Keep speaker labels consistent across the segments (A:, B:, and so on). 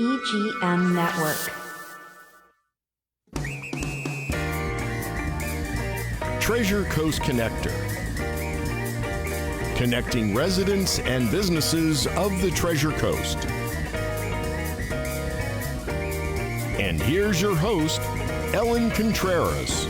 A: EGM Network.
B: Treasure Coast Connector. Connecting residents and businesses of the Treasure Coast. And here's your host, Ellen Contreras.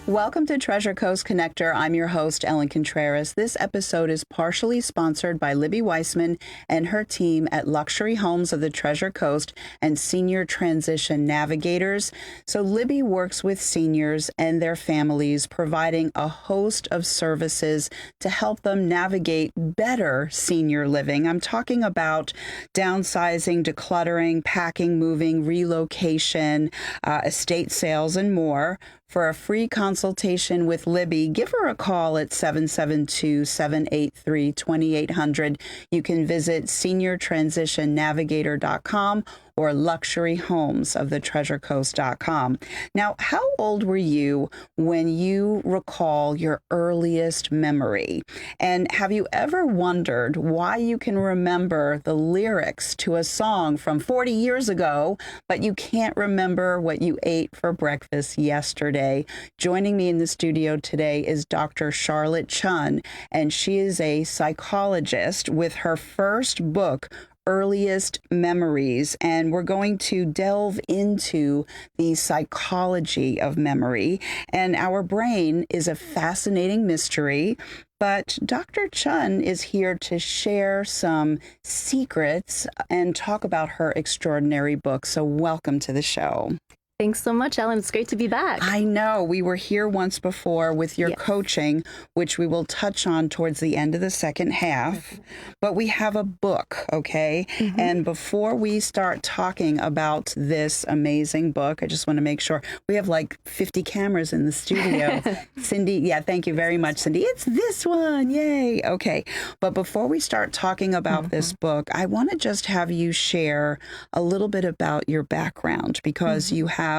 C: Welcome to Treasure Coast Connector. I'm your host, Ellen Contreras. This episode is partially sponsored by Libby Weissman and her team at Luxury Homes of the Treasure Coast and Senior Transition Navigators. So Libby works with seniors and their families, providing a host of services to help them navigate better senior living. I'm talking about downsizing, decluttering, packing, moving, relocation, estate sales, and more. For a free consultation with Libby, give her a call at 772-783-2800. You can visit seniortransitionnavigator.com or luxuryhomesofthetreasurecoast.com. Now, how old were you when you recall your earliest memory? And have you ever wondered why you can remember the lyrics to a song from 40 years ago, but you can't remember what you ate for breakfast yesterday? Joining me in the studio today is Dr. Charlotte Chun, and she is a psychologist with her first book, Earliest Memories, and we're going to delve into the psychology of memory. And our brain is a fascinating mystery, but Dr. Chun is here to share some secrets and talk about her extraordinary book. So welcome to the show.
D: Thanks so much, Ellen. It's great to be back.
C: I know. We were here once before with your coaching, which we will touch on towards the end of the second half. But we have a book, okay? Mm-hmm. And before we start talking about this amazing book, I just want to make sure we have like 50 cameras in the studio. Cindy, thank you very much, Cindy. It's this one. Yay. Okay. But before we start talking about this book, I want to just have you share a little bit about your background, because you have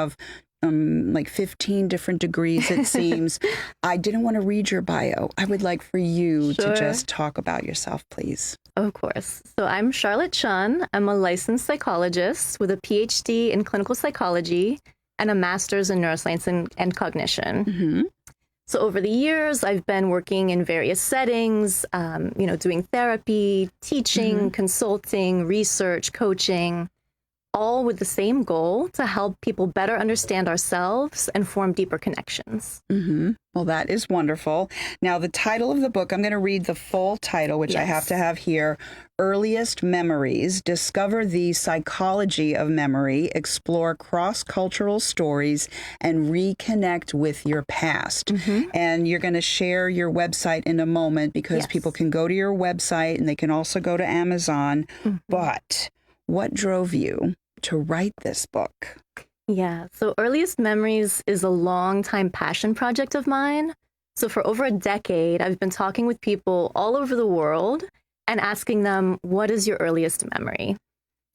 C: like 15 different degrees, it seems. I didn't want to read your bio. I would like for you to just talk about yourself, please.
D: Of course. So I'm Charlotte Chun. I'm a licensed psychologist with a PhD in clinical psychology and a master's in neuroscience and cognition. Mm-hmm. So over the years, I've been working in various settings, doing therapy, teaching, consulting, research, coaching, all with the same goal to help people better understand ourselves and form deeper connections. Mm-hmm.
C: Well, that is wonderful. Now, the title of the book, I'm going to read the full title, which I have to have here. Earliest Memories, Discover the Psychology of Memory, Explore Cross-Cultural Stories, and Reconnect with Your Past. Mm-hmm. And you're going to share your website in a moment, because people can go to your website and they can also go to Amazon. Mm-hmm. But what drove you to write this book?
D: Yeah, so Earliest Memories is a long-time passion project of mine. So for over a decade, I've been talking with people all over the world and asking them, what is your earliest memory?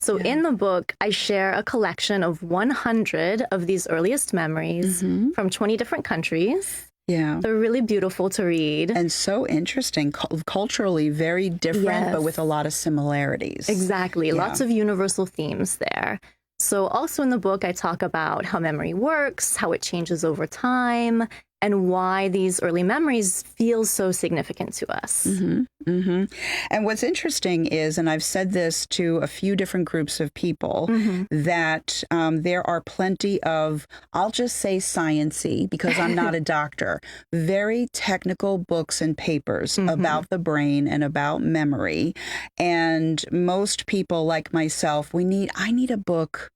D: So in the book, I share a collection of 100 of these earliest memories from 20 different countries. Yeah. They're really beautiful to read.
C: And so interesting, culturally very different, but with a lot of similarities.
D: Exactly. Lots of universal themes there. So also in the book, I talk about how memory works, how it changes over time, and why these early memories feel so significant to us.
C: Mm-hmm. Mm-hmm. And what's interesting is, and I've said this to a few different groups of people, that there are plenty of, I'll just say science-y, because I'm not a doctor, very technical books and papers about the brain and about memory. And most people like myself, I need a book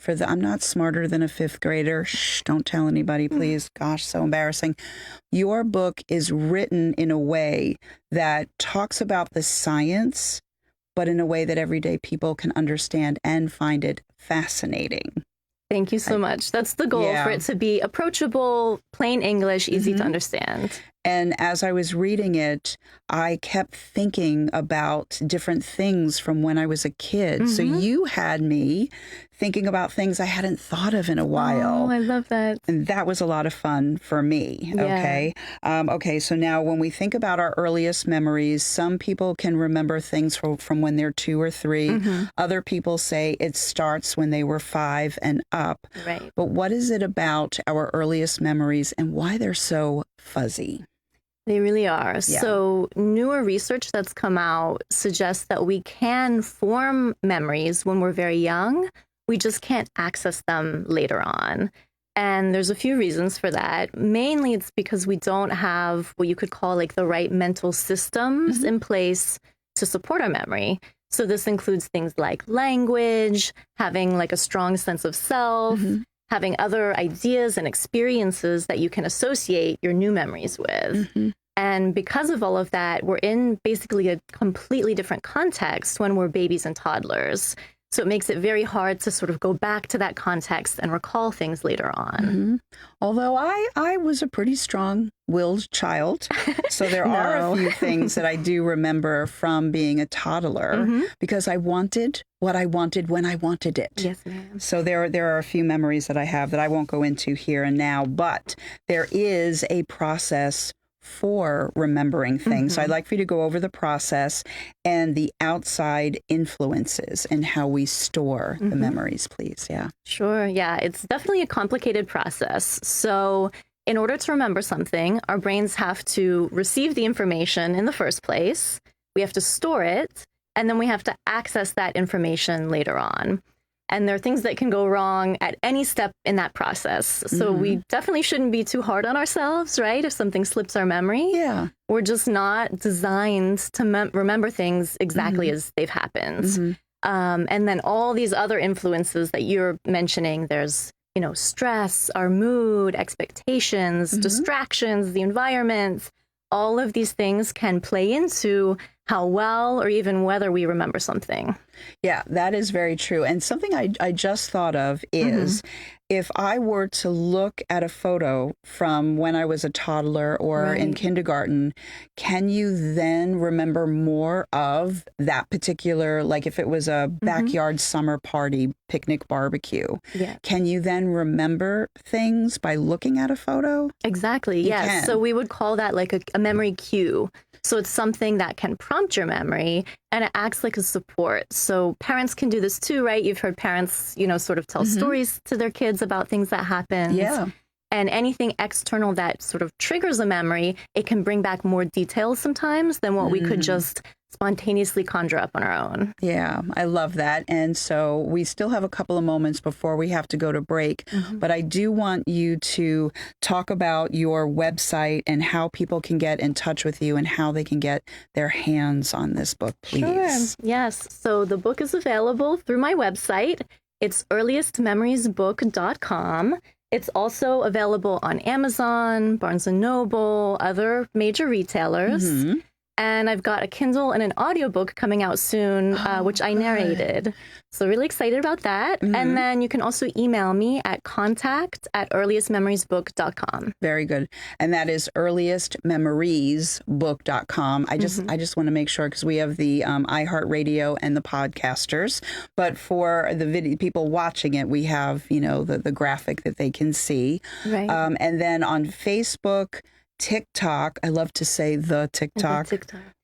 C: I'm not smarter than a fifth grader. Shh, don't tell anybody, please. Gosh, so embarrassing. Your book is written in a way that talks about the science, but in a way that everyday people can understand and find it fascinating.
D: Thank you so much. That's the goal, for it to be approachable, plain English, easy to understand.
C: And as I was reading it, I kept thinking about different things from when I was a kid. So you had me thinking about things I hadn't thought of in a while.
D: Oh, I love that.
C: And that was a lot of fun for me.
D: Yeah.
C: Okay. Okay. So now when we think about our earliest memories, some people can remember things from when they're 2 or 3. Other people say it starts when they were 5 and up.
D: Right.
C: But what is it about our earliest memories and why they're so fuzzy?
D: They really are.
C: Yeah.
D: So newer research that's come out suggests that we can form memories when we're very young. We just can't access them later on. And there's a few reasons for that. Mainly it's because we don't have what you could call like the right mental systems in place to support our memory. So this includes things like language, having like a strong sense of self, having other ideas and experiences that you can associate your new memories with. And because of all of that, we're in basically a completely different context when we're babies and toddlers. So it makes it very hard to sort of go back to that context and recall things later on.
C: Although I was a pretty strong-willed child, so there are a few things that I do remember from being a toddler because I wanted what I wanted when I wanted it.
D: Yes, ma'am.
C: So there are a few memories that I have that I won't go into here and now, but there is a process for remembering things. So I'd like for you to go over the process and the outside influences and how we store the memories, please. Yeah.
D: Sure. Yeah, it's definitely a complicated process. So in order to remember something, our brains have to receive the information in the first place. We have to store it, and then we have to access that information later on. And there are things that can go wrong at any step in that process. So we definitely shouldn't be too hard on ourselves, right? If something slips our memory.
C: Yeah.
D: We're just not designed to remember things exactly as they've happened. And then all these other influences that you're mentioning, there's, you know, stress, our mood, expectations, distractions, the environment. All of these things can play into how well or even whether we remember something.
C: Yeah, that is very true. And something I just thought of is if I were to look at a photo from when I was a toddler or in kindergarten, can you then remember more of that particular, like if it was a backyard summer party, picnic barbecue, can you then remember things by looking at a photo?
D: Exactly,
C: You
D: yes.
C: can.
D: So we would call that like a memory cue. So it's something that can prompt your memory and it acts like a support. So parents can do this too, right? You've heard parents, you know, sort of tell stories to their kids about things that happened.
C: Yeah.
D: And anything external that sort of triggers a memory, it can bring back more details sometimes than what we could just spontaneously conjure up on our own.
C: Yeah, I love that. And so we still have a couple of moments before we have to go to break, but I do want you to talk about your website and how people can get in touch with you and how they can get their hands on this book, please.
D: Sure. Yes. So the book is available through my website. It's earliestmemoriesbook.com. It's also available on Amazon, Barnes & Noble, other major retailers. And I've got a Kindle and an audiobook coming out soon, which I narrated. So really excited about that. And then you can also email me at contact@earliestmemoriesbook.com.
C: Very good. And that is earliestmemoriesbook.com. I just want to make sure because we have the iHeart Radio and the podcasters. But for the video people watching it, we have, you know, the graphic that they can see.
D: Right.
C: And then on Facebook, TikTok, I love to say the TikTok.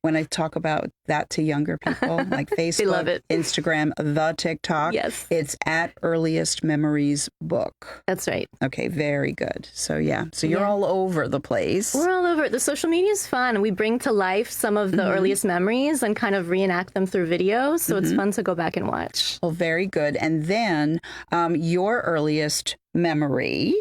C: When I talk about that to younger people, like Facebook,
D: They love it.
C: Instagram, the TikTok.
D: Yes.
C: It's at Earliest Memories Book.
D: That's right.
C: Okay, very good. So yeah, so you're all over the place.
D: We're all over it. The social media is fun. We bring to life some of the earliest memories and kind of reenact them through videos. So it's fun to go back and watch.
C: Well, very good. And then your earliest memory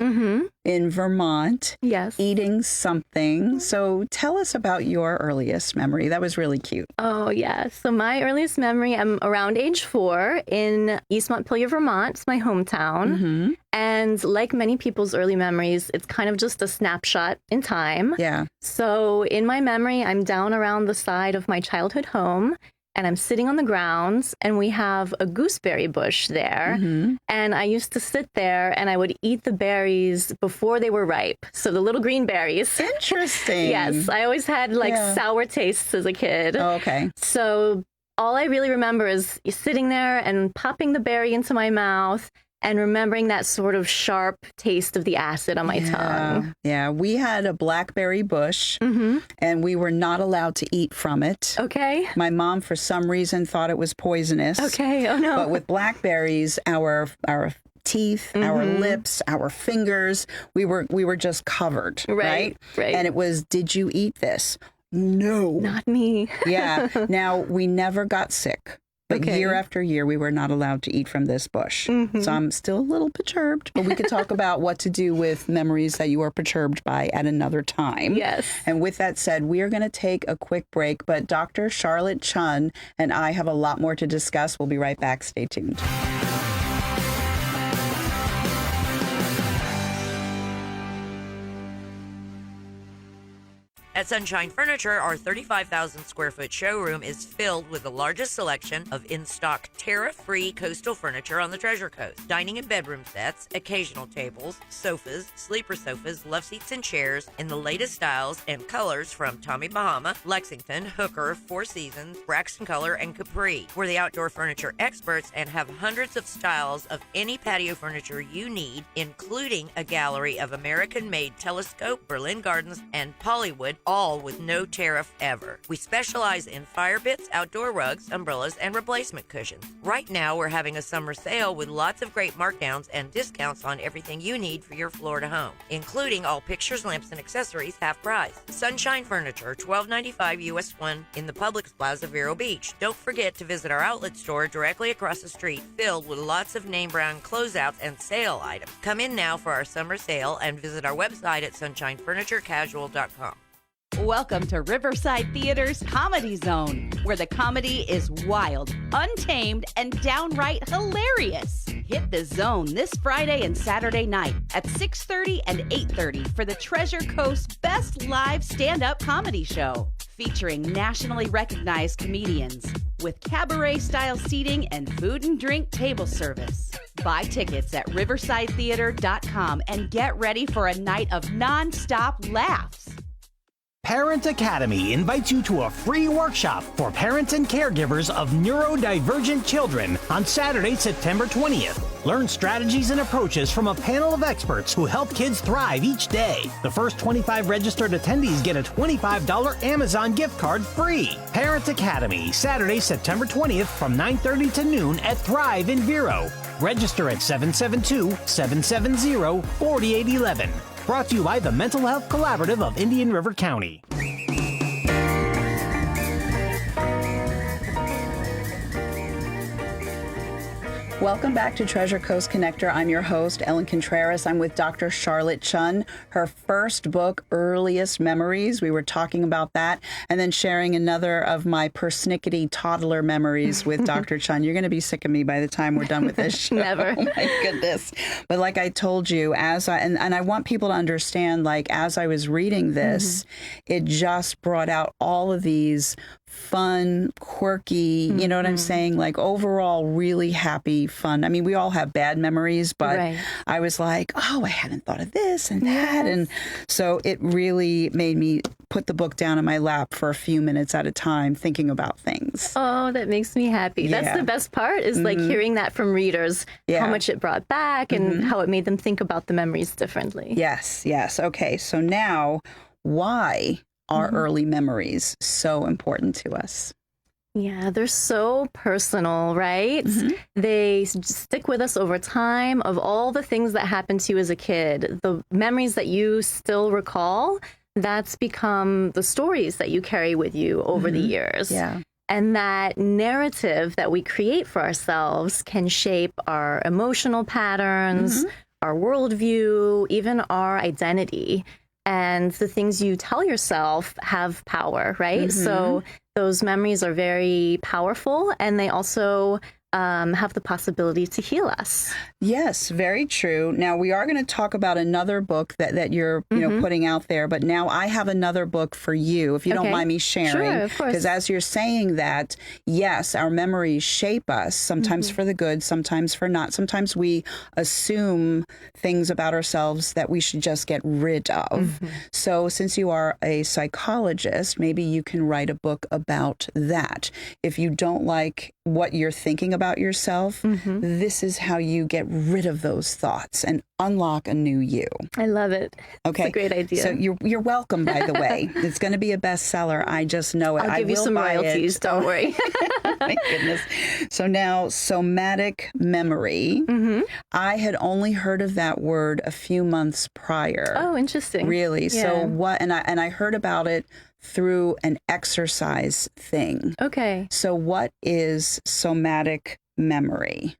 C: in Vermont, eating something. So tell us about your earliest memory. That was really cute.
D: Oh, yeah. So my earliest memory, I'm around age 4 in East Montpelier, Vermont. It's my hometown. And like many people's early memories, it's kind of just a snapshot in time.
C: Yeah.
D: So in my memory, I'm down around the side of my childhood home. And I'm sitting on the ground, and we have a gooseberry bush there. And I used to sit there, and I would eat the berries before they were ripe. So the little green berries.
C: Interesting.
D: Yes, I always had like sour tastes as a kid.
C: Oh, okay.
D: So all I really remember is sitting there and popping the berry into my mouth and remembering that sort of sharp taste of the acid on my tongue.
C: Yeah, we had a blackberry bush, and we were not allowed to eat from it.
D: Okay.
C: My mom, for some reason, thought it was poisonous.
D: Okay, oh no.
C: But with blackberries, our teeth, our lips, our fingers, we were just covered, right? And it was, did you eat this? No.
D: Not me.
C: Yeah. Now, we never got sick. But year after year, we were not allowed to eat from this bush. So I'm still a little perturbed, but we could talk about what to do with memories that you are perturbed by at another time.
D: Yes.
C: And with that said, we are going to take a quick break, but Dr. Charlotte Chun and I have a lot more to discuss. We'll be right back. Stay tuned.
E: At Sunshine Furniture, our 35,000 square foot showroom is filled with the largest selection of in-stock tariff-free coastal furniture on the Treasure Coast. Dining and bedroom sets, occasional tables, sofas, sleeper sofas, love seats, and chairs in the latest styles and colors from Tommy Bahama, Lexington, Hooker, Four Seasons, Braxton Color, and Capri. We're the outdoor furniture experts and have hundreds of styles of any patio furniture you need, including a gallery of American-made Telescope, Berlin Gardens, and Pollywood, all with no tariff ever. We specialize in fire pits, outdoor rugs, umbrellas, and replacement cushions. Right now, we're having a summer sale with lots of great markdowns and discounts on everything you need for your Florida home, including all pictures, lamps, and accessories half price. Sunshine Furniture, $12.95 US 1 in the Publix Plaza, Vero Beach. Don't forget to visit our outlet store directly across the street, filled with lots of name brand closeouts and sale items. Come in now for our summer sale and visit our website at sunshinefurniturecasual.com.
F: Welcome to Riverside Theater's Comedy Zone, where the comedy is wild, untamed, and downright hilarious. Hit the zone this Friday and Saturday night at 6:30 and 8:30 for the Treasure Coast's best live stand-up comedy show, featuring nationally recognized comedians with cabaret-style seating and food and drink table service. Buy tickets at riversidetheater.com and get ready for a night of non-stop laughs.
G: Parent Academy invites you to a free workshop for parents and caregivers of neurodivergent children on Saturday, September 20th. Learn strategies and approaches from a panel of experts who help kids thrive each day. The first 25 registered attendees get a $25 Amazon gift card free. Parent Academy, Saturday, September 20th from 9:30 to noon at Thrive in Vero. Register at 772-770-4811. Brought to you by the Mental Health Collaborative of Indian River County.
C: Welcome back to Treasure Coast Connector. I'm your host, Ellen Contreras. I'm with Dr. Charlotte Chun. Her first book, Earliest Memories. We were talking about that, and then sharing another of my persnickety toddler memories with Dr. Chun. You're going to be sick of me by the time we're done with this show.
D: Never.
C: Oh my goodness. But like I told you, and I want people to understand, like, as I was reading this, it just brought out all of these fun, quirky, you know what I'm saying? Like, overall, really happy, fun. I mean, we all have bad memories, but I was like, oh, I hadn't thought of this and that. And so it really made me put the book down in my lap for a few minutes at a time, thinking about things.
D: Oh, that makes me happy.
C: Yeah.
D: That's the best part, is like hearing that from readers, how much it brought back and how it made them think about the memories differently.
C: Yes, yes. Okay, so now, why are early memories so important to us?
D: Yeah, they're so personal, right? They stick with us over time. Of all the things that happened to you as a kid, the memories that you still recall, that's become the stories that you carry with you over the years.
C: Yeah.
D: And that narrative that we create for ourselves can shape our emotional patterns, our worldview, even our identity. And the things you tell yourself have power, right? So those memories are very powerful, and they also have the possibility to heal us.
C: Yes, very true. Now, we are going to talk about another book that you're putting out there, but now I have another book for you, if you don't mind me sharing.
D: Sure, of course.
C: Because as you're saying that, yes, our memories shape us, sometimes for the good, sometimes for not. Sometimes we assume things about ourselves that we should just get rid of. So since you are a psychologist, maybe you can write a book about that. If you don't like what you're thinking about yourself, this is how you get rid of those thoughts and unlock a new you.
D: I love it.
C: Okay.
D: It's a great idea.
C: So you're welcome, by the way. It's going to be a bestseller. I just know it.
D: I'll give you
C: will
D: some
C: buy
D: royalties.
C: it.
D: Don't worry.
C: My goodness. So now, somatic memory. I had only heard of that word a few months prior.
D: Oh, interesting.
C: Really?
D: Yeah.
C: So what? And I heard about it through an exercise thing.
D: Okay.
C: So what is somatic memory?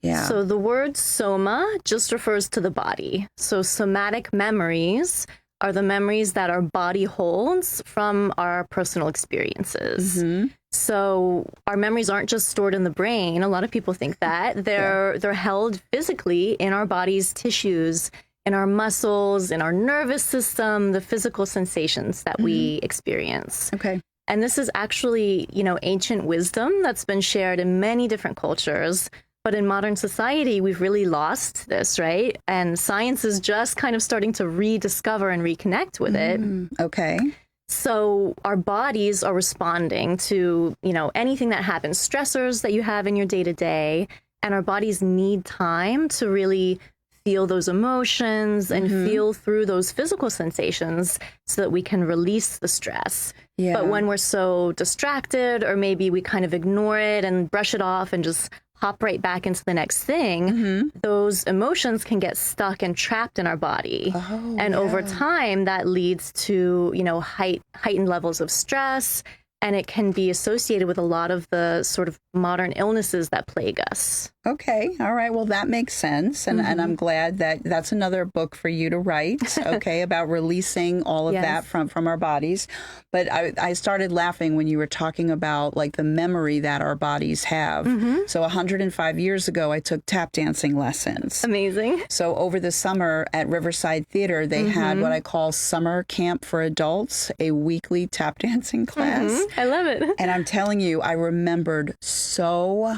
C: Yeah.
D: So the word soma just refers to the body. So somatic memories are the memories that our body holds from our personal experiences. So our memories aren't just stored in the brain. A lot of people think that. They're held physically in our body's tissues, in our muscles, in our nervous system, the physical sensations that we experience.
C: Okay.
D: And this is actually, ancient wisdom that's been shared in many different cultures. But in modern society, we've really lost this, right? And science is just kind of starting to rediscover and reconnect with it.
C: Okay.
D: So our bodies are responding to, anything that happens, stressors that you have in your day-to-day, and our bodies need time to really feel those emotions and feel through those physical sensations so that we can release the stress.
C: Yeah.
D: But when we're so distracted, or maybe we kind of ignore it and brush it off and just hop right back into the next thing, those emotions can get stuck and trapped in our body. And over time, that leads to, heightened levels of stress, and it can be associated with a lot of the sort of modern illnesses that plague us.
C: Okay. All right. Well, that makes sense. And I'm glad that that's another book for you to write, okay, about releasing all of that from our bodies. But I started laughing when you were talking about like the memory that our bodies have. So 105 years ago, I took tap dancing lessons.
D: Amazing.
C: So over the summer at Riverside Theater, they had what I call summer camp for adults, a weekly tap dancing class.
D: I love it.
C: And I'm telling you, I remembered so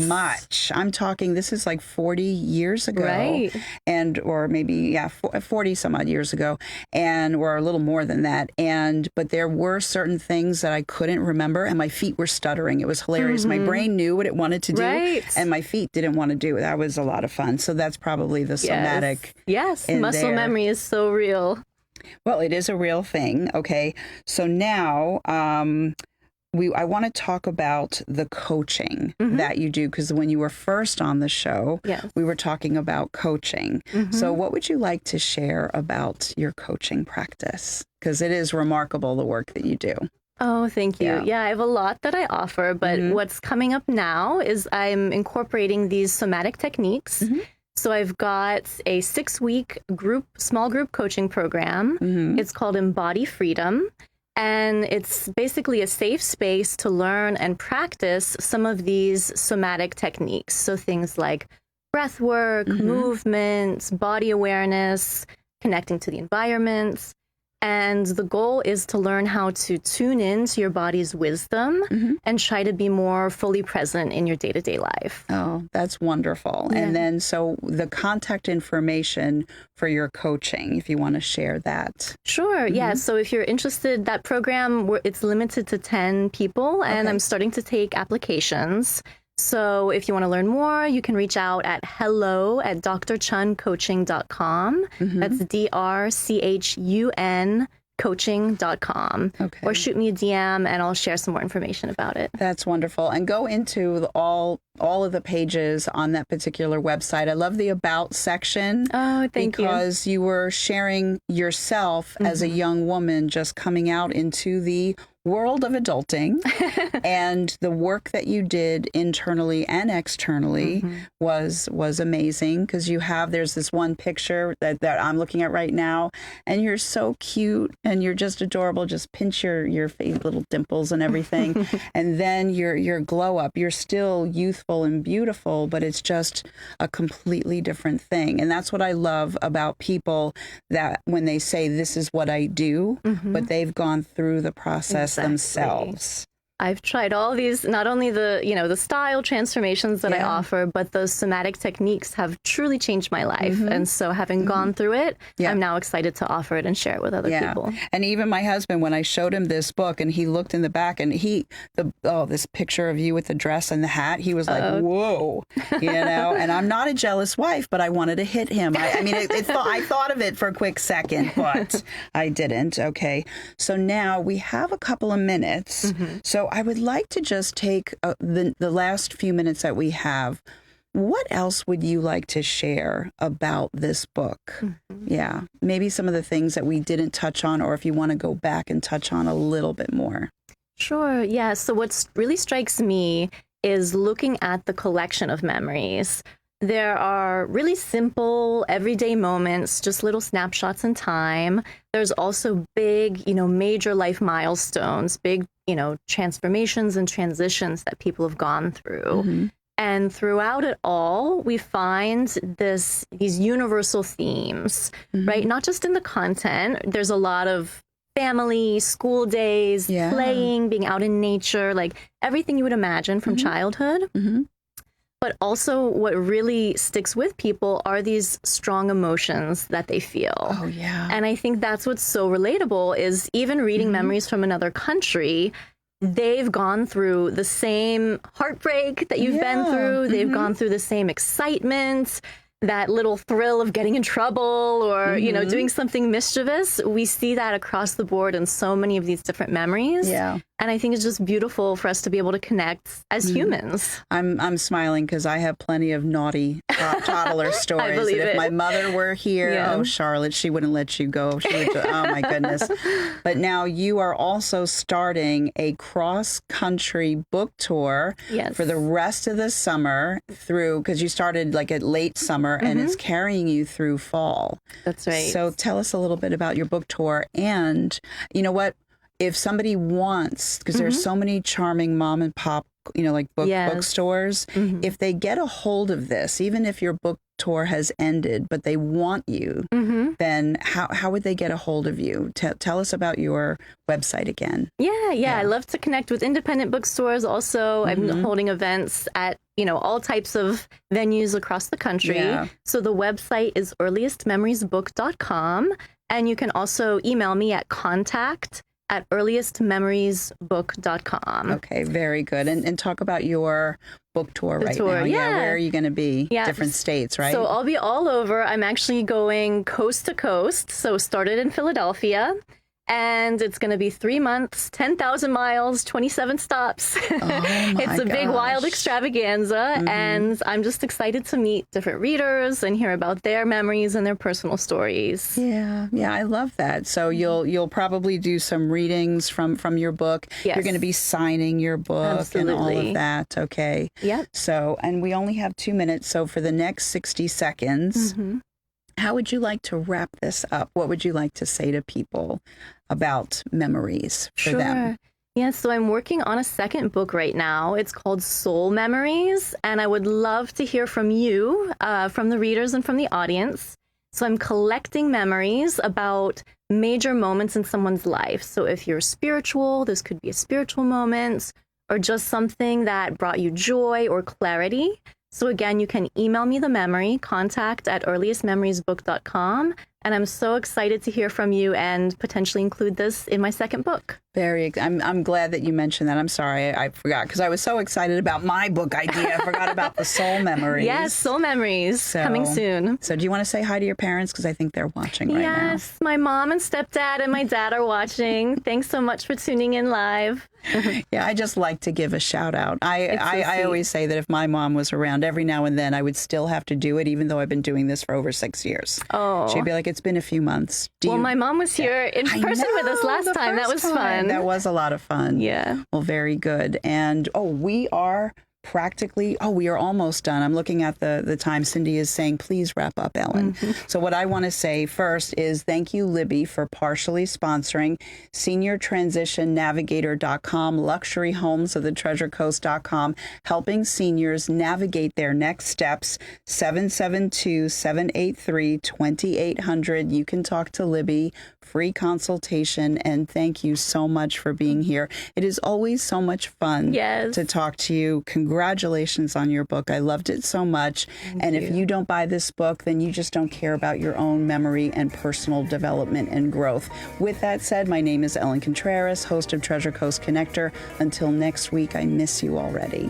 C: much. I'm talking, this is like 40 years ago.
D: Right.
C: Or maybe, 40 some odd years ago. Or a little more than that. But there were certain things that I couldn't remember, and my feet were stuttering. It was hilarious. My brain knew what it wanted to do, and my feet didn't want to do it. That was a lot of fun. So that's probably the somatic.
D: Yes, muscle memory is so real.
C: Well, it is a real thing. Okay. So now, I want to talk about the coaching that you do, because when you were first on the show, we were talking about coaching. So what would you like to share about your coaching practice? Because it is remarkable, the work that you do.
D: Oh, thank you. Yeah, I have a lot that I offer, but what's coming up now is I'm incorporating these somatic techniques. So I've got a 6-week small group coaching program. It's called Embody Freedom. And it's basically a safe space to learn and practice some of these somatic techniques. So things like breath work, movements, body awareness, connecting to the environment. And the goal is to learn how to tune into your body's wisdom and try to be more fully present in your day-to-day life.
C: Oh, that's wonderful. Yeah. And then, so the contact information for your coaching, if you want to share that.
D: Sure. Yeah. So if you're interested, that program, it's limited to 10 people, and I'm starting to take applications. So if you want to learn more, you can reach out at hello@drchuncoaching.com. That's DRCHUN coaching.com. Or shoot me a DM and I'll share some more information about it.
C: That's wonderful. And go into all of the pages on that particular website. I love the About section.
D: Oh, thank you.
C: Because you were sharing yourself as a young woman just coming out into the world of adulting and the work that you did internally and externally was amazing, because there's this one picture that I'm looking at right now, and you're so cute and you're just adorable. Just pinch your face, little dimples and everything. And then your glow up, you're still youthful and beautiful, but it's just a completely different thing. And that's what I love about people, that when they say this is what I do, but they've gone through the process themselves.
D: I've tried all these, not only the style transformations that I offer, but those somatic techniques have truly changed my life. And so having gone through it, I'm now excited to offer it and share it with other people.
C: And even my husband, when I showed him this book and he looked in the back and this picture of you with the dress and the hat, he was like, whoa, and I'm not a jealous wife, but I wanted to hit him. I thought of it for a quick second, but I didn't. Okay. So now we have a couple of minutes. So I would like to just take the last few minutes that we have. What else would you like to share about this book? Yeah, maybe some of the things that we didn't touch on, or if you want to go back and touch on a little bit more.
D: Sure, yeah. So what really strikes me is looking at the collection of memories. There are really simple, everyday moments, just little snapshots in time. There's also big, major life milestones, big, transformations and transitions that people have gone through. And throughout it all, we find these universal themes, right? Not just in the content. There's a lot of family, school days, playing, being out in nature, like everything you would imagine from childhood. But also what really sticks with people are these strong emotions that they feel.
C: Oh, yeah.
D: And I think that's what's so relatable is even reading memories from another country, they've gone through the same heartbreak that you've been through. They've gone through the same excitement, that little thrill of getting in trouble or, doing something mischievous. We see that across the board in so many of these different memories.
C: Yeah.
D: And I think it's just beautiful for us to be able to connect as humans.
C: I'm smiling because I have plenty of naughty toddler stories.
D: I believe
C: if my mother were here, oh, Charlotte, she wouldn't let you go. She would oh, my goodness. But now you are also starting a cross-country book tour for the rest of the summer because you started like at late summer and it's carrying you through fall.
D: That's right.
C: So tell us a little bit about your book tour. And you know what? If somebody wants, because there's so many charming mom and pop, bookstores, if they get a hold of this, even if your book tour has ended, but they want you, then how would they get a hold of you? Tell us about your website again.
D: Yeah. I love to connect with independent bookstores. Also, I'm holding events at all types of venues across the country. Yeah. So the website is earliestmemoriesbook.com, and you can also email me at contact@earliestmemoriesbook.com. Okay,
C: very good. And talk about your book tour now. Yeah, where are you going to be? Yeah. Different states, right?
D: So I'll be all over. I'm actually going coast to coast. So started in Philadelphia. And it's going to be 3 months, 10,000 miles, 27 stops. It's a big, wild extravaganza. And I'm just excited to meet different readers and hear about their memories and their personal stories.
C: Yeah, I love that. So you'll probably do some readings from your book.
D: Yes.
C: You're going to be signing your book and all of that. Okay.
D: Yep.
C: So, and we only have 2 minutes. So for the next 60 seconds, how would you like to wrap this up? What would you like to say to people about memories for them?
D: Yeah, so I'm working on a second book right now. It's called Soul Memories, and I would love to hear from you, from the readers and from the audience. So I'm collecting memories about major moments in someone's life. So if you're spiritual, this could be a spiritual moment, or just something that brought you joy or clarity. So again, you can email me the memory, contact@earliestmemoriesbook.com. And I'm so excited to hear from you and potentially include this in my second book.
C: I'm glad that you mentioned that. I'm sorry, I forgot because I was so excited about my book idea. I forgot about the Soul Memories.
D: Yes, Soul Memories coming soon.
C: So do you want to say hi to your parents? Because I think they're watching right now.
D: Yes, my mom and stepdad and my dad are watching. Thanks so much for tuning in live.
C: Yeah, I just like to give a shout out. I always say that if my mom was around every now and then, I would still have to do it, even though I've been doing this for over 6 years.
D: Oh.
C: She'd be like, it's been a few months.
D: My mom was here in person with us last time. That was fun.
C: That was a lot of fun.
D: Yeah.
C: Well, very good. And we are we are almost done. I'm looking at the time. Cindy is saying, please wrap up, Ellen. So what I want to say first is thank you, Libby, for partially sponsoring seniortransitionnavigator.com, luxury homes of the treasurecoast.com, helping seniors navigate their next steps. 772-783-2800. You can talk to Libby, free consultation, and thank you so much for being here. It is always so much fun to talk to you. Congratulations on your book. I loved it so much. Thank you. If you don't buy this book, then you just don't care about your own memory and personal development and growth. With that said, my name is Ellen Contreras, host of Treasure Coast Connector. Until next week, I miss you already.